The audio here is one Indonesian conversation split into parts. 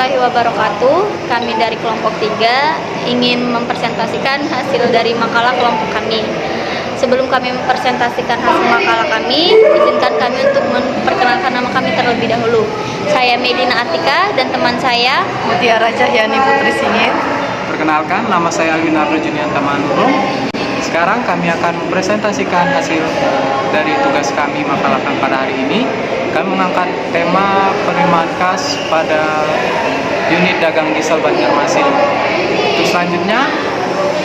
warahmatullahi wabarakatuh. Kami dari kelompok 3 ingin mempresentasikan hasil dari makalah kelompok kami. Sebelum kami mempresentasikan hasil makalah kami, izinkan kami untuk memperkenalkan nama kami terlebih dahulu. Saya Medina Atika dan teman saya Mutiara Cahyani Putri Singit. Perkenalkan, nama saya Alwinardo Junianta Manurung. Sekarang kami akan mempresentasikan hasil dari tugas kami makalah pada hari ini. Kami mengangkat tema penerimaan kas pada unit dagang diesel Banjarmasin. Untuk selanjutnya,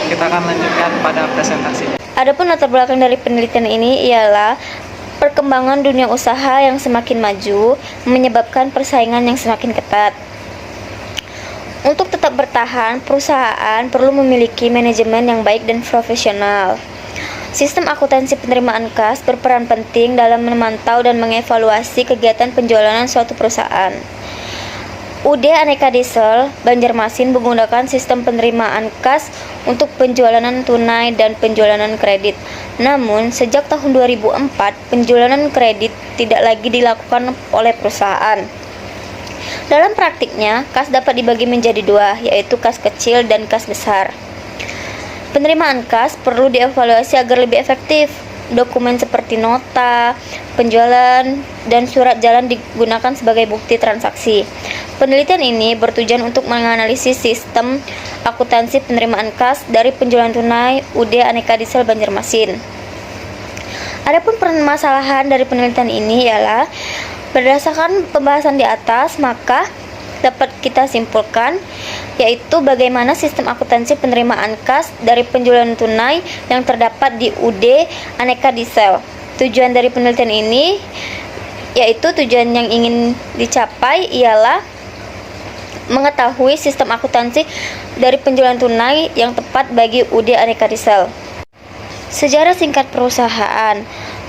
kita akan lanjutkan pada presentasi. Adapun latar belakang dari penelitian ini ialah perkembangan dunia usaha yang semakin maju menyebabkan persaingan yang semakin ketat. Untuk tetap bertahan, perusahaan perlu memiliki manajemen yang baik dan profesional. Sistem akuntansi penerimaan kas berperan penting dalam memantau dan mengevaluasi kegiatan penjualan suatu perusahaan. UD Aneka Diesel Banjarmasin menggunakan sistem penerimaan kas untuk penjualan tunai dan penjualan kredit. Namun, sejak tahun 2004, penjualan kredit tidak lagi dilakukan oleh perusahaan. Dalam praktiknya, kas dapat dibagi menjadi dua, yaitu kas kecil dan kas besar. Penerimaan kas perlu dievaluasi agar lebih efektif. Dokumen seperti nota, penjualan, dan surat jalan digunakan sebagai bukti transaksi. Penelitian ini bertujuan untuk menganalisis sistem akuntansi penerimaan kas dari penjualan tunai UD Aneka Diesel Banjarmasin. Adapun permasalahan dari penelitian ini ialah berdasarkan pembahasan di atas, maka dapat kita simpulkan yaitu bagaimana sistem akuntansi penerimaan kas dari penjualan tunai yang terdapat di UD Aneka Diesel. Tujuan dari penelitian ini yaitu tujuan yang ingin dicapai ialah mengetahui sistem akuntansi dari penjualan tunai yang tepat bagi UD Aneka Diesel. Sejarah singkat perusahaan.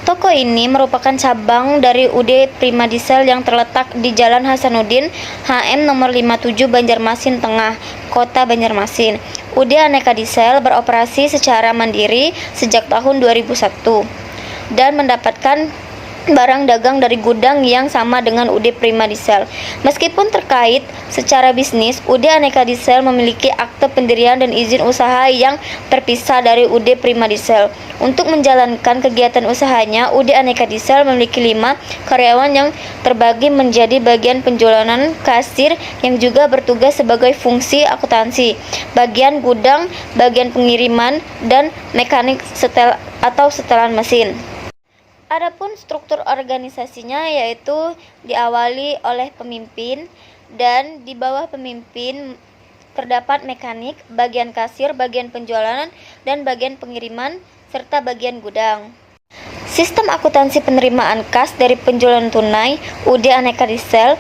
Toko ini merupakan cabang dari UD Prima Diesel yang terletak di Jalan Hasanuddin HM nomor 57 Banjarmasin Tengah, Kota Banjarmasin. UD Aneka Diesel beroperasi secara mandiri sejak tahun 2001 dan mendapatkan barang dagang dari gudang yang sama dengan UD Prima Diesel. Meskipun terkait secara bisnis, UD Aneka Diesel memiliki akte pendirian dan izin usaha yang terpisah dari UD Prima Diesel. Untuk menjalankan kegiatan usahanya, UD Aneka Diesel memiliki 5 karyawan yang terbagi menjadi bagian penjualan, kasir yang juga bertugas sebagai fungsi akuntansi, bagian gudang, bagian pengiriman, dan mekanik setel atau setelan mesin. Adapun struktur organisasinya yaitu diawali oleh pemimpin dan di bawah pemimpin terdapat mekanik, bagian kasir, bagian penjualan, dan bagian pengiriman, serta bagian gudang. Sistem akuntansi penerimaan kas dari penjualan tunai UD Aneka Diesel.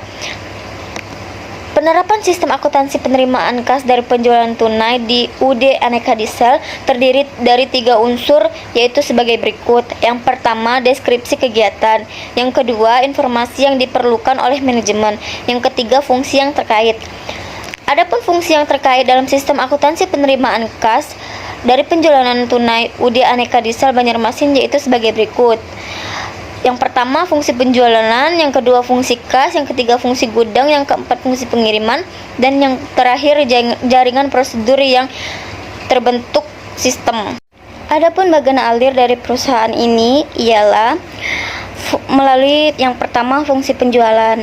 Penerapan sistem akuntansi penerimaan kas dari penjualan tunai di UD Aneka Diesel terdiri dari 3 unsur, yaitu sebagai berikut. Yang pertama, deskripsi kegiatan. Yang kedua, informasi yang diperlukan oleh manajemen. Yang ketiga, fungsi yang terkait. Adapun fungsi yang terkait dalam sistem akuntansi penerimaan kas dari penjualan tunai UD Aneka Diesel Banjarmasin yaitu sebagai berikut. Yang pertama, fungsi penjualan, yang kedua fungsi kas, yang ketiga fungsi gudang, yang keempat fungsi pengiriman, dan yang terakhir jaringan prosedur yang terbentuk sistem. Adapun bagaimana alir dari perusahaan ini ialah melalui yang pertama fungsi penjualan.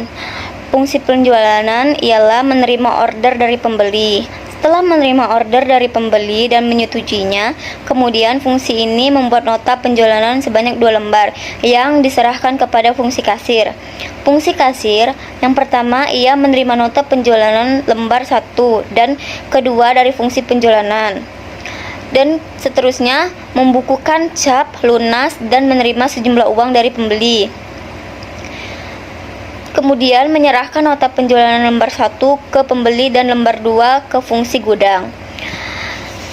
Fungsi penjualan ialah menerima order dari pembeli. Setelah menerima order dari pembeli dan menyetujuinya, kemudian fungsi ini membuat nota penjualan sebanyak 2 lembar yang diserahkan kepada fungsi kasir. Fungsi kasir yang pertama ia menerima nota penjualan lembar 1 dan kedua dari fungsi penjualan, dan seterusnya membukukan cap lunas dan menerima sejumlah uang dari pembeli. Kemudian menyerahkan nota penjualan lembar 1 ke pembeli dan lembar 2 ke fungsi gudang.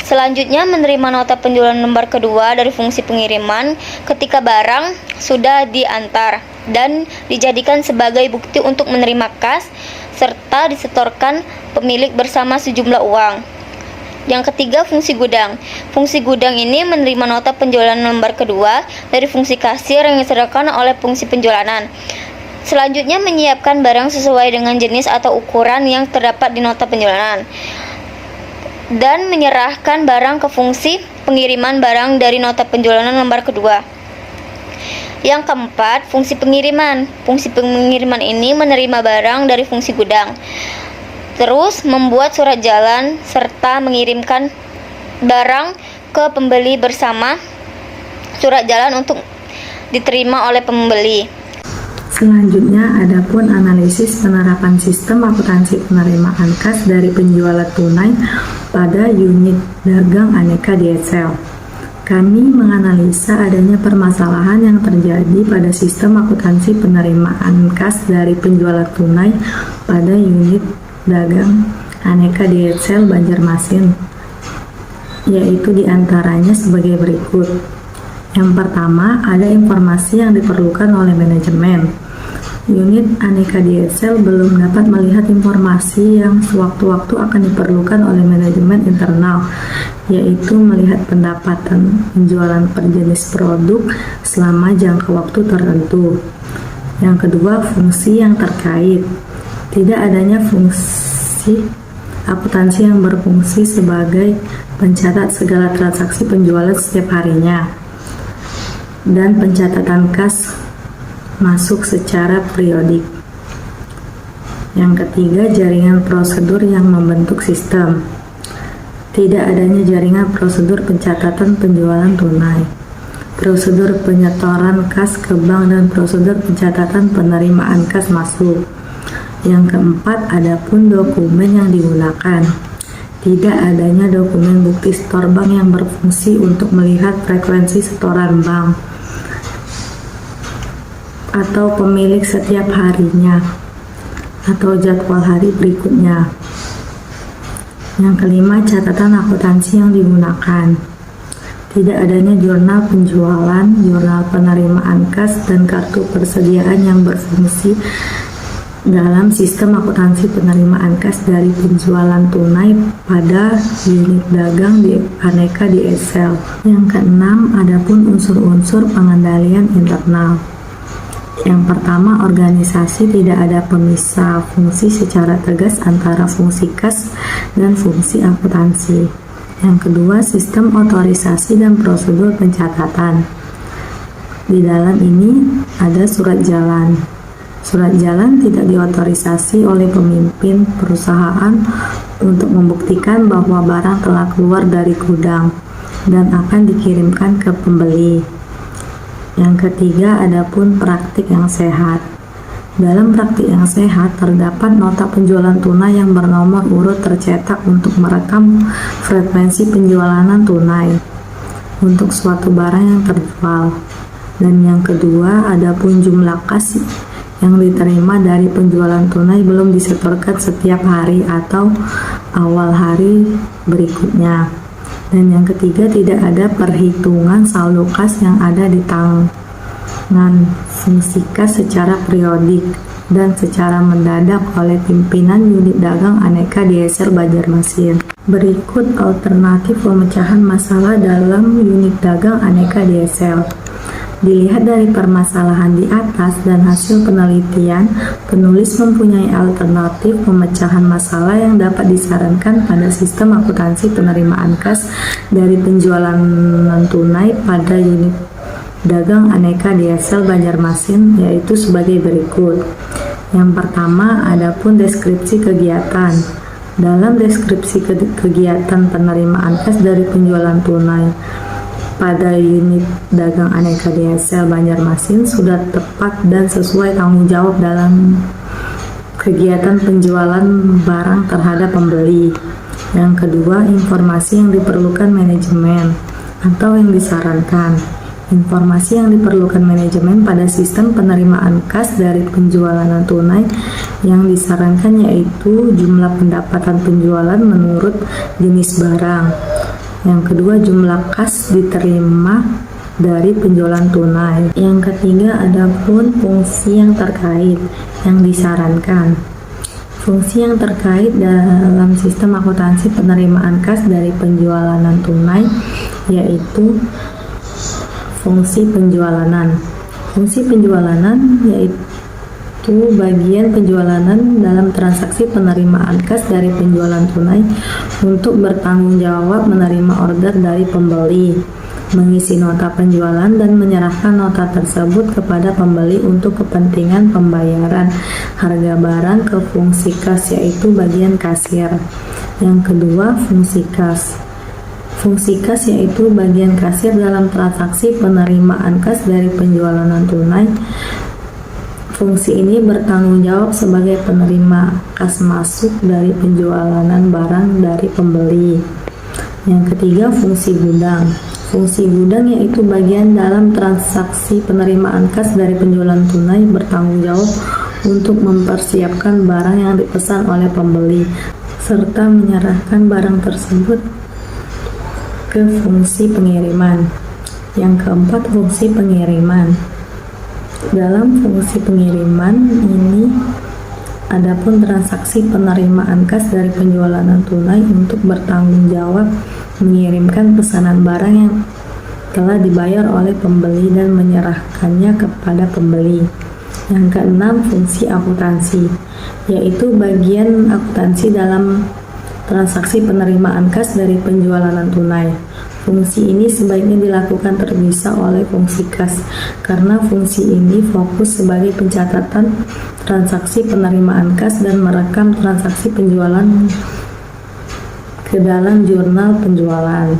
Selanjutnya menerima nota penjualan lembar kedua dari fungsi pengiriman ketika barang sudah diantar dan dijadikan sebagai bukti untuk menerima kas serta disetorkan pemilik bersama sejumlah uang. Yang ketiga, fungsi gudang. Fungsi gudang ini menerima nota penjualan lembar kedua dari fungsi kasir yang diserahkan oleh fungsi penjualan. Selanjutnya, menyiapkan barang sesuai dengan jenis atau ukuran yang terdapat di nota penjualan dan menyerahkan barang ke fungsi pengiriman barang dari nota penjualan lembar kedua. Yang keempat, fungsi pengiriman. Fungsi pengiriman ini menerima barang dari fungsi gudang, terus membuat surat jalan serta mengirimkan barang ke pembeli bersama surat jalan untuk diterima oleh pembeli. Selanjutnya, adapun analisis penerapan sistem akuntansi penerimaan kas dari penjualan tunai pada unit dagang aneka DSL. Kami menganalisa adanya permasalahan yang terjadi pada sistem akuntansi penerimaan kas dari penjualan tunai pada unit dagang aneka DSL Banjarmasin, yaitu diantaranya sebagai berikut. Yang pertama, ada informasi yang diperlukan oleh manajemen. Unit aneka DSL belum dapat melihat informasi yang sewaktu-waktu akan diperlukan oleh manajemen internal, yaitu melihat pendapatan penjualan per jenis produk selama jangka waktu tertentu. Yang kedua, fungsi yang terkait. Tidak adanya fungsi akuntansi yang berfungsi sebagai pencatat segala transaksi penjualan setiap harinya dan pencatatan kas masuk secara periodik. Yang ketiga, jaringan prosedur yang membentuk sistem. Tidak adanya jaringan prosedur pencatatan penjualan tunai, prosedur penyetoran kas ke bank, dan prosedur pencatatan penerimaan kas masuk. Yang keempat, adapun dokumen yang digunakan. Tidak adanya dokumen bukti setor bank yang berfungsi untuk melihat frekuensi setoran bank atau pemilik setiap harinya atau jadwal hari berikutnya. Yang kelima, catatan akuntansi yang digunakan. Tidak adanya jurnal penjualan, jurnal penerimaan kas, dan kartu persediaan yang berfungsi dalam sistem akuntansi penerimaan kas dari penjualan tunai pada unit dagang di aneka DSL. Yang keenam, adapun unsur-unsur pengendalian internal. Yang pertama, organisasi tidak ada pemisah fungsi secara tegas antara fungsi kas dan fungsi akuntansi. Yang kedua, sistem otorisasi dan prosedur pencatatan. Di dalam ini ada surat jalan. Surat jalan tidak diotorisasi oleh pemimpin perusahaan untuk membuktikan bahwa barang telah keluar dari gudang dan akan dikirimkan ke pembeli. Yang ketiga, adapun praktik yang sehat. Dalam praktik yang sehat terdapat nota penjualan tunai yang bernomor urut tercetak untuk merekam frekuensi penjualan tunai untuk suatu barang yang terjual. Dan yang kedua, adapun jumlah kas yang diterima dari penjualan tunai belum disetorkan setiap hari atau awal hari berikutnya. Dan yang ketiga, tidak ada perhitungan saldo kas yang ada di tangan fungsi kas secara periodik dan secara mendadak oleh pimpinan unit dagang aneka DSL Banjarmasin. Berikut alternatif pemecahan masalah dalam unit dagang aneka DSL. Dilihat dari permasalahan di atas dan hasil penelitian, penulis mempunyai alternatif pemecahan masalah yang dapat disarankan pada sistem akuntansi penerimaan kas dari penjualan tunai pada unit dagang aneka DSL Banjarmasin, yaitu sebagai berikut. Yang pertama, adapun deskripsi kegiatan. Dalam deskripsi kegiatan penerimaan kas dari penjualan tunai pada unit dagang aneka DSL Banjarmasin sudah tepat dan sesuai tanggung jawab dalam kegiatan penjualan barang terhadap pembeli. Yang kedua, informasi yang diperlukan manajemen atau yang disarankan. Informasi yang diperlukan manajemen pada sistem penerimaan kas dari penjualan tunai yang disarankan yaitu jumlah pendapatan penjualan menurut jenis barang. Yang kedua, jumlah kas diterima dari penjualan tunai. Yang ketiga, adapun fungsi yang terkait yang disarankan. Fungsi yang terkait dalam sistem akuntansi penerimaan kas dari penjualan tunai yaitu fungsi penjualanan. Fungsi penjualanan yaitu yaitu bagian penjualan dalam transaksi penerimaan kas dari penjualan tunai untuk bertanggung jawab menerima order dari pembeli, mengisi nota penjualan dan menyerahkan nota tersebut kepada pembeli untuk kepentingan pembayaran harga barang ke fungsi kas, yaitu bagian kasir. Yang kedua, fungsi kas. Fungsi kas yaitu bagian kasir dalam transaksi penerimaan kas dari penjualan tunai. Fungsi ini bertanggung jawab sebagai penerima kas masuk dari penjualan barang dari pembeli. Yang ketiga, fungsi gudang. Fungsi gudang yaitu bagian dalam transaksi penerimaan kas dari penjualan tunai, bertanggung jawab untuk mempersiapkan barang yang dipesan oleh pembeli serta menyerahkan barang tersebut ke fungsi pengiriman. Yang keempat, fungsi pengiriman. Dalam fungsi pengiriman ini adapun transaksi penerimaan kas dari penjualan tunai untuk bertanggung jawab mengirimkan pesanan barang yang telah dibayar oleh pembeli dan menyerahkannya kepada pembeli. Yang keenam, fungsi akuntansi, yaitu bagian akuntansi dalam transaksi penerimaan kas dari penjualan tunai. Fungsi ini sebaiknya dilakukan terpisah oleh fungsi kas, karena fungsi ini fokus sebagai pencatatan transaksi penerimaan kas dan merekam transaksi penjualan ke dalam jurnal penjualan.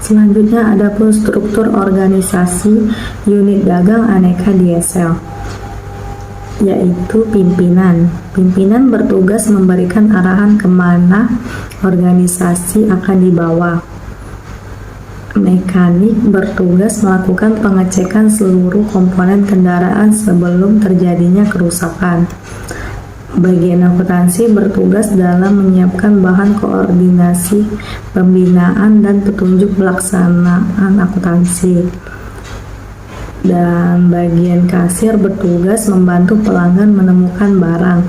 Selanjutnya adapun struktur organisasi unit dagang aneka DSL, yaitu pimpinan. Pimpinan bertugas memberikan arahan kemana organisasi akan dibawa. Mekanik bertugas melakukan pengecekan seluruh komponen kendaraan sebelum terjadinya kerusakan. Bagian akuntansi bertugas dalam menyiapkan bahan koordinasi pembinaan dan petunjuk pelaksanaan akuntansi. Dan bagian kasir bertugas membantu pelanggan menemukan barang,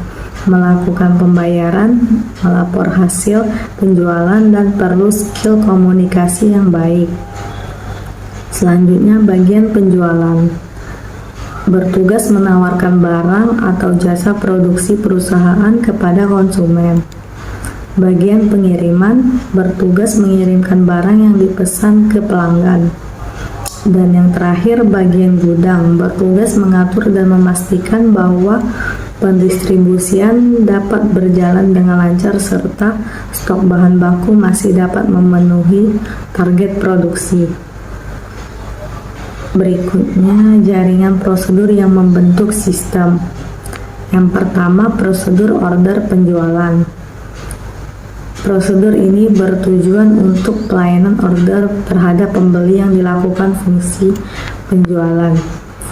melakukan pembayaran, melapor hasil penjualan, dan perlu skill komunikasi yang baik. Selanjutnya, bagian penjualan bertugas menawarkan barang atau jasa produksi perusahaan kepada konsumen. Bagian pengiriman bertugas mengirimkan barang yang dipesan ke pelanggan. Dan yang terakhir, bagian gudang bertugas mengatur dan memastikan bahwa pendistribusian dapat berjalan dengan lancar serta stok bahan baku masih dapat memenuhi target produksi. Berikutnya, jaringan prosedur yang membentuk sistem. Yang pertama, prosedur order penjualan. Prosedur ini bertujuan untuk pelayanan order terhadap pembeli yang dilakukan fungsi penjualan.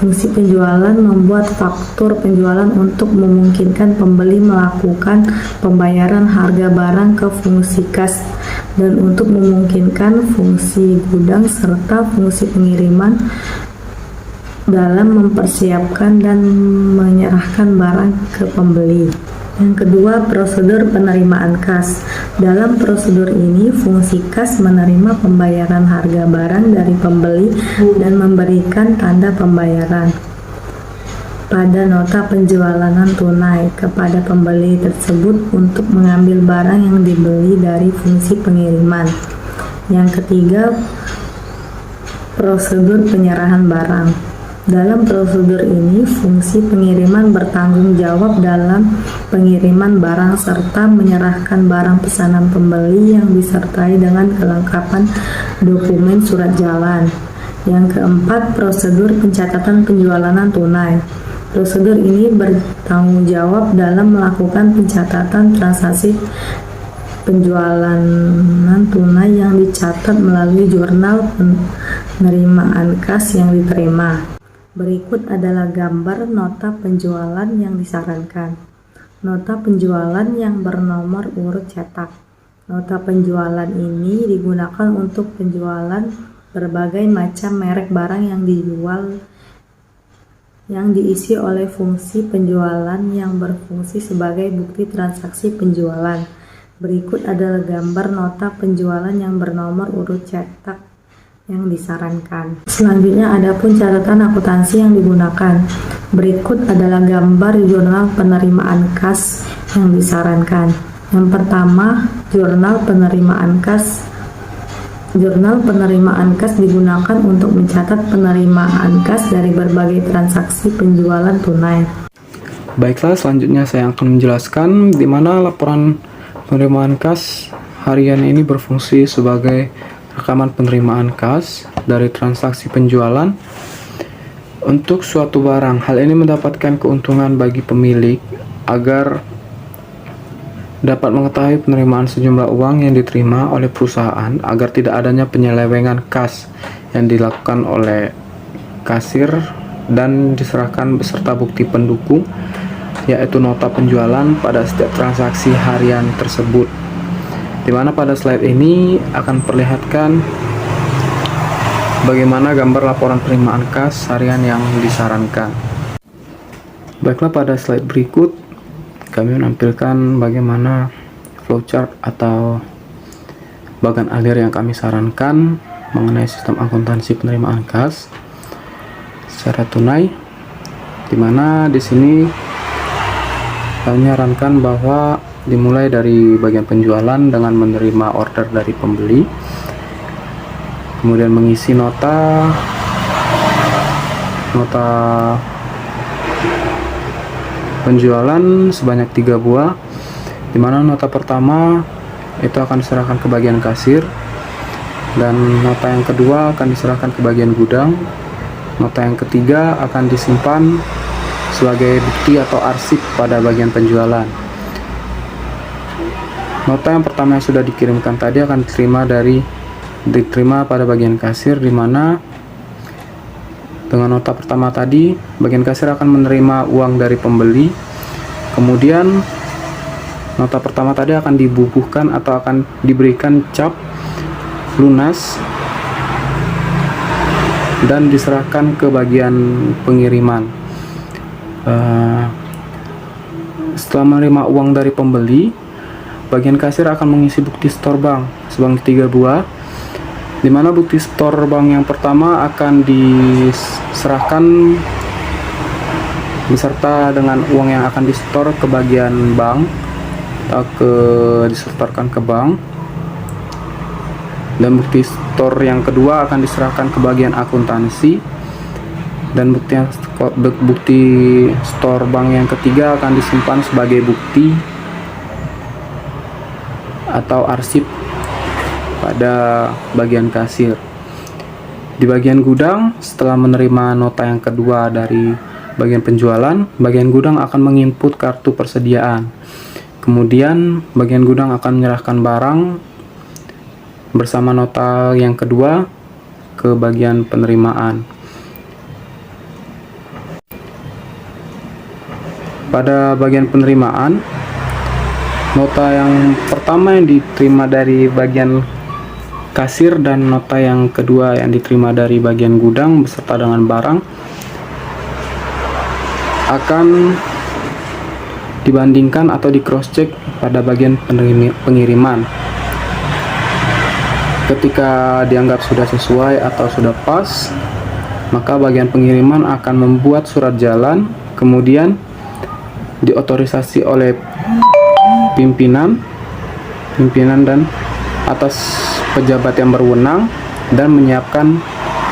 Fungsi penjualan membuat faktur penjualan untuk memungkinkan pembeli melakukan pembayaran harga barang ke fungsi kas dan untuk memungkinkan fungsi gudang serta fungsi pengiriman dalam mempersiapkan dan menyerahkan barang ke pembeli. Yang kedua, prosedur penerimaan kas. Dalam prosedur ini, fungsi kas menerima pembayaran harga barang dari pembeli dan memberikan tanda pembayaran pada nota penjualan tunai kepada pembeli tersebut untuk mengambil barang yang dibeli dari fungsi pengiriman. Yang ketiga, prosedur penyerahan barang. Dalam prosedur ini, fungsi pengiriman bertanggung jawab dalam pengiriman barang serta menyerahkan barang pesanan pembeli yang disertai dengan kelengkapan dokumen surat jalan. Yang keempat, prosedur pencatatan penjualan tunai. Prosedur ini bertanggung jawab dalam melakukan pencatatan transaksi penjualan tunai yang dicatat melalui jurnal penerimaan kas yang diterima. Berikut adalah gambar nota penjualan yang disarankan. Nota penjualan yang bernomor urut cetak. Nota penjualan ini digunakan untuk penjualan berbagai macam merek barang yang dijual yang diisi oleh fungsi penjualan yang berfungsi sebagai bukti transaksi penjualan. Berikut adalah gambar nota penjualan yang bernomor urut cetak yang disarankan. Selanjutnya ada pun catatan akuntansi yang digunakan. Berikut adalah gambar jurnal penerimaan kas yang disarankan. Yang pertama, jurnal penerimaan kas. Jurnal penerimaan kas digunakan untuk mencatat penerimaan kas dari berbagai transaksi penjualan tunai. Baiklah, selanjutnya saya akan menjelaskan di mana laporan penerimaan kas harian ini berfungsi sebagai rekaman penerimaan kas dari transaksi penjualan untuk suatu barang. Hal ini mendapatkan keuntungan bagi pemilik agar dapat mengetahui penerimaan sejumlah uang yang diterima oleh perusahaan agar tidak adanya penyelewengan kas yang dilakukan oleh kasir dan diserahkan beserta bukti pendukung, yaitu nota penjualan pada setiap transaksi harian tersebut. Di mana pada slide ini akan perlihatkan bagaimana gambar laporan penerimaan kas harian yang disarankan. Baiklah, pada slide berikut kami menampilkan bagaimana flowchart atau bagan alir yang kami sarankan mengenai sistem akuntansi penerimaan kas secara tunai, di mana di sini kami menyarankan bahwa dimulai dari bagian penjualan dengan menerima order dari pembeli, kemudian mengisi nota penjualan sebanyak 3 buah, di mana nota pertama itu akan diserahkan ke bagian kasir, dan nota yang kedua akan diserahkan ke bagian gudang. Nota yang ketiga akan disimpan sebagai bukti atau arsip pada bagian penjualan. Nota yang pertama yang sudah dikirimkan tadi akan diterima pada bagian kasir, di mana dengan nota pertama tadi, bagian kasir akan menerima uang dari pembeli. Kemudian nota pertama tadi akan dibubuhkan atau akan diberikan cap lunas dan diserahkan ke bagian pengiriman. Setelah menerima uang dari pembeli, bagian kasir akan mengisi bukti store bank sebanyak 3 buah, di mana bukti store bank yang pertama akan diserahkan beserta dengan uang yang akan di-store ke bagian bank atau disetorkan ke bank, dan bukti store yang kedua akan diserahkan ke bagian akuntansi, dan bukti store bank yang ketiga akan disimpan sebagai bukti atau arsip pada bagian kasir. Di bagian gudang, setelah menerima nota yang kedua dari bagian penjualan, bagian gudang akan menginput kartu persediaan. Kemudian bagian gudang akan menyerahkan barang bersama nota yang kedua ke bagian penerimaan. Pada bagian penerimaan, nota yang pertama yang diterima dari bagian kasir dan nota yang kedua yang diterima dari bagian gudang beserta dengan barang akan dibandingkan atau di cross check pada bagian pengiriman. Ketika dianggap sudah sesuai atau sudah pas, maka bagian pengiriman akan membuat surat jalan, kemudian diotorisasi oleh pimpinan dan atas pejabat yang berwenang, dan menyiapkan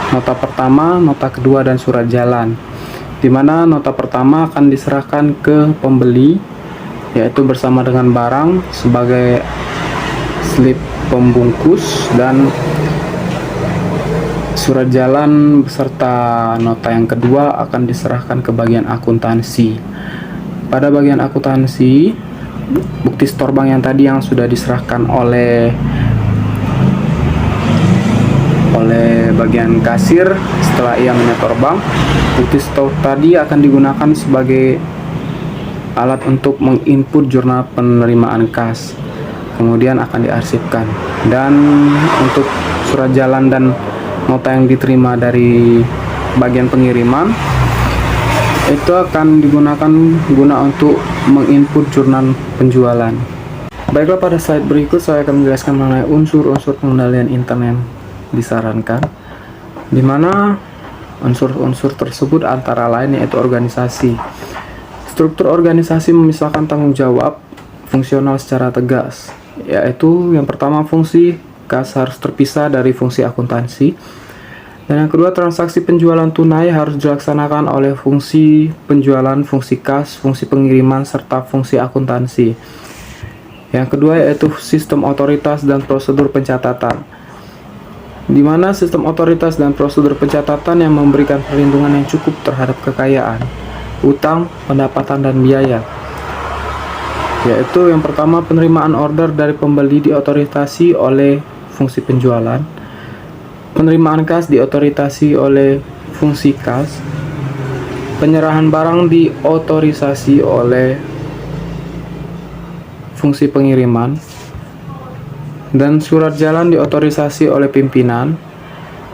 nota pertama, nota kedua, dan surat jalan, di mana nota pertama akan diserahkan ke pembeli, yaitu bersama dengan barang sebagai slip pembungkus, dan surat jalan beserta nota yang kedua akan diserahkan ke bagian akuntansi. Pada bagian akuntansi, bukti store bank yang tadi yang sudah diserahkan oleh bagian kasir setelah ia menyetor bank, bukti store tadi akan digunakan sebagai alat untuk menginput jurnal penerimaan kas, kemudian akan diarsipkan. Dan untuk surat jalan dan nota yang diterima dari bagian pengiriman itu akan digunakan guna untuk menginput jurnal penjualan. Baiklah, pada slide berikut saya akan menjelaskan mengenai unsur-unsur pengendalian internal disarankan. di mana unsur-unsur tersebut antara lain yaitu organisasi. Struktur organisasi memisahkan tanggung jawab fungsional secara tegas, yaitu yang pertama fungsi kas harus terpisah dari fungsi akuntansi, dan yang kedua transaksi penjualan tunai harus dilaksanakan oleh fungsi penjualan, fungsi kas, fungsi pengiriman, serta fungsi akuntansi. Yang kedua yaitu sistem otoritas dan prosedur pencatatan, di mana sistem otoritas dan prosedur pencatatan yang memberikan perlindungan yang cukup terhadap kekayaan, utang, pendapatan, dan biaya. Yaitu yang pertama penerimaan order dari pembeli diotorisasi oleh fungsi penjualan, penerimaan kas diotorisasi oleh fungsi kas, penyerahan barang diotorisasi oleh fungsi pengiriman, dan surat jalan diotorisasi oleh pimpinan.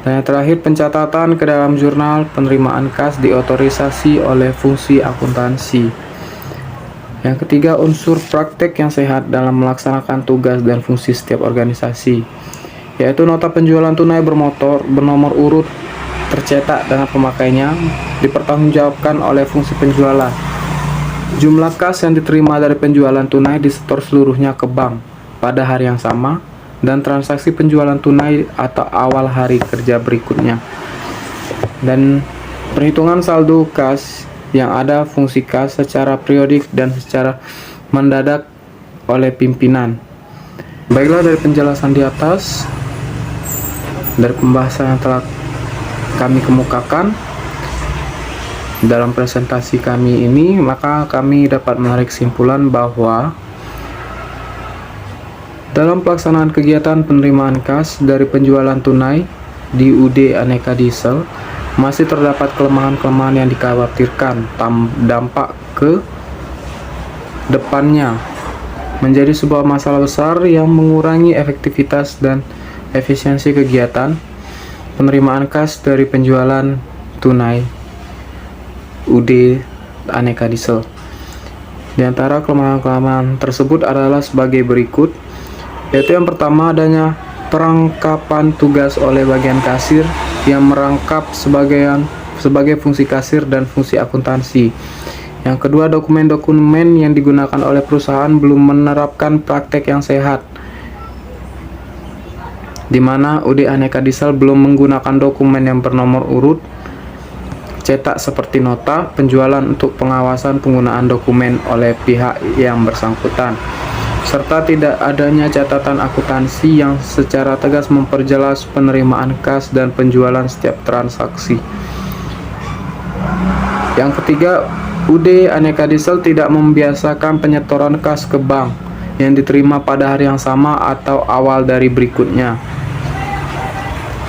Dan yang terakhir pencatatan ke dalam jurnal penerimaan kas diotorisasi oleh fungsi akuntansi. Yang ketiga unsur praktek yang sehat dalam melaksanakan tugas dan fungsi setiap organisasi, yaitu nota penjualan tunai bernomor urut tercetak dengan pemakainya dipertanggungjawabkan oleh fungsi penjualan. Jumlah kas yang diterima dari penjualan tunai disetor seluruhnya ke bank pada hari yang sama, dan transaksi penjualan tunai atau awal hari kerja berikutnya. Dan perhitungan saldo kas yang ada fungsi kas secara periodik dan secara mendadak oleh pimpinan. Baiklah, dari penjelasan di atas, dari pembahasan yang telah kami kemukakan dalam presentasi kami ini, maka kami dapat menarik kesimpulan bahwa dalam pelaksanaan kegiatan penerimaan kas dari penjualan tunai di UD Aneka Diesel masih terdapat kelemahan-kelemahan yang dikhawatirkan dampak ke depannya menjadi sebuah masalah besar yang mengurangi efektivitas dan efisiensi kegiatan penerimaan kas dari penjualan tunai UD Aneka Diesel. Di antara kelemahan-kelemahan tersebut adalah sebagai berikut, yaitu yang pertama adanya perangkapan tugas oleh bagian kasir yang merangkap sebagai fungsi kasir dan fungsi akuntansi. Yang kedua, dokumen-dokumen yang digunakan oleh perusahaan belum menerapkan praktek yang sehat, di mana UD Aneka Diesel belum menggunakan dokumen yang bernomor urut cetak seperti nota penjualan untuk pengawasan penggunaan dokumen oleh pihak yang bersangkutan, serta tidak adanya catatan akuntansi yang secara tegas memperjelas penerimaan kas dan penjualan setiap transaksi. Yang ketiga, UD Aneka Diesel tidak membiasakan penyetoran kas ke bank yang diterima pada hari yang sama atau awal dari berikutnya.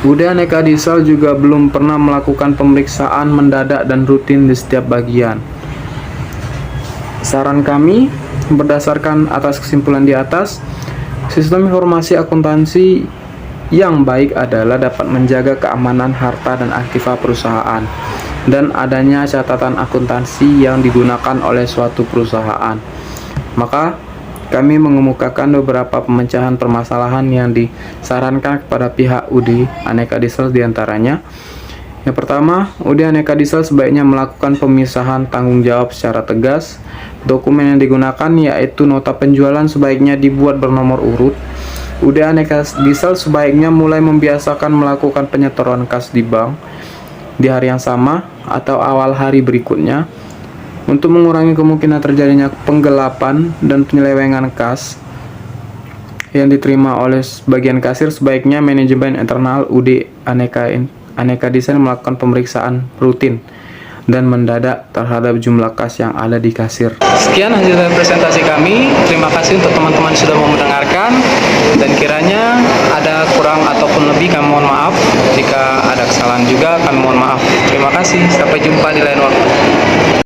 UD Aneka Diesel juga belum pernah melakukan pemeriksaan mendadak dan rutin di setiap bagian. Saran kami, berdasarkan atas kesimpulan di atas, sistem informasi akuntansi yang baik adalah dapat menjaga keamanan harta dan aktiva perusahaan dan adanya catatan akuntansi yang digunakan oleh suatu perusahaan. Maka kami mengemukakan beberapa pemecahan permasalahan yang disarankan kepada pihak UD Aneka Diesel, diantaranya. Yang pertama, UD Aneka Diesel sebaiknya melakukan pemisahan tanggung jawab secara tegas. Dokumen yang digunakan yaitu nota penjualan sebaiknya dibuat bernomor urut. UD Aneka Diesel sebaiknya mulai membiasakan melakukan penyetoran kas di bank di hari yang sama atau awal hari berikutnya. Untuk mengurangi kemungkinan terjadinya penggelapan dan penyelewengan kas yang diterima oleh bagian kasir, sebaiknya manajemen internal UD Aneka Diesel melakukan pemeriksaan rutin dan mendadak terhadap jumlah kas yang ada di kasir. Sekian hasil dari presentasi kami. Terima kasih untuk teman-teman sudah mau mendengarkan, dan kiranya ada kurang